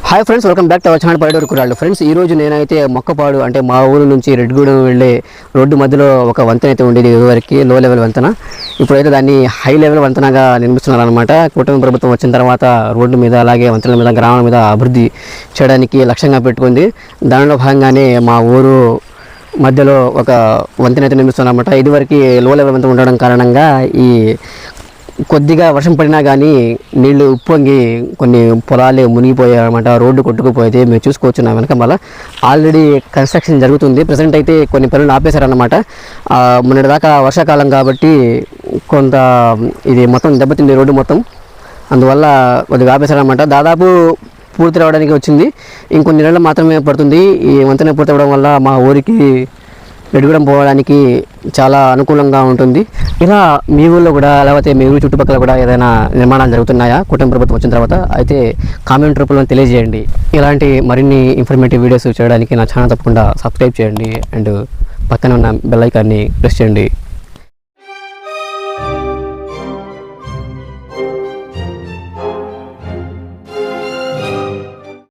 Hi friends, welcome back to our channel పల్లెటూరు కుర్రాళ్ళు. Friends, ఈ రోజు నేనైతే మొక్కపాడు అంటే మా ఊరు నుంచి రెడ్డిగూడెం వెళ్ళే రోడ్డు మధ్యలో ఒక వంతెన అయితే ఉండేది. ఇదివరకు లో లెవెల్ వంతెన, ఇప్పుడైతే దాన్ని హై లెవెల్ వంతెనగా నిర్మిస్తున్నారు అనమాట. కూటమి ప్రభుత్వం వచ్చిన తర్వాత రోడ్డు మీద అలాగే వంతెనల మీద గ్రామాల మీద అభివృద్ధి చేయడానికి లక్ష్యంగా పెట్టుకుంది. దానిలో భాగంగానే మా ఊరు మధ్యలో ఒక వంతెన అయితే నిర్మిస్తున్నారన్నమాట. ఇదివరకు లో లెవెల్ వంతెన ఉండడం కారణంగా ఈ కొద్దిగా వర్షం పడినా కానీ నీళ్లు ఉప్పొంగి కొన్ని పొలాలు మునిగిపోయాయి అనమాట. రోడ్డు కొట్టుకుపోయేది మీరు చూసుకోవచ్చు. నా వెనక మళ్ళీ ఆల్రెడీ కన్స్ట్రక్షన్ జరుగుతుంది. ప్రజెంట్ అయితే కొన్ని పనులు ఆపేశారన్నమాట. మొన్నటిదాకా వర్షాకాలం కాబట్టి కొంత ఇది మొత్తం దెబ్బతింది రోడ్డు మొత్తం, అందువల్ల కొద్దిగా ఆపేశారనమాట. దాదాపు పూర్తి రావడానికి వచ్చింది, ఇంకొన్ని నెలలు మాత్రమే పడుతుంది. ఈ వంతెన పూర్తి అవ్వడం వల్ల మా ఊరికి రెడ్డిగూడెం పోవడానికి చాలా అనుకూలంగా ఉంటుంది. ఇలా మీ ఊళ్ళో కూడా లేకపోతే మీ ఊరి చుట్టుపక్కల కూడా ఏదైనా నిర్మాణాలు జరుగుతున్నాయా కూటమి ప్రభుత్వం వచ్చిన తర్వాత? అయితే కామెంట్ రూపంలో తెలియజేయండి. ఇలాంటి మరిన్ని ఇన్ఫర్మేటివ్ వీడియోస్ చేయడానికి నా ఛానల్ తప్పకుండా సబ్స్క్రైబ్ చేయండి అండ్ పక్కన ఉన్న బెల్ ఐకాన్ని ప్రెస్ చేయండి.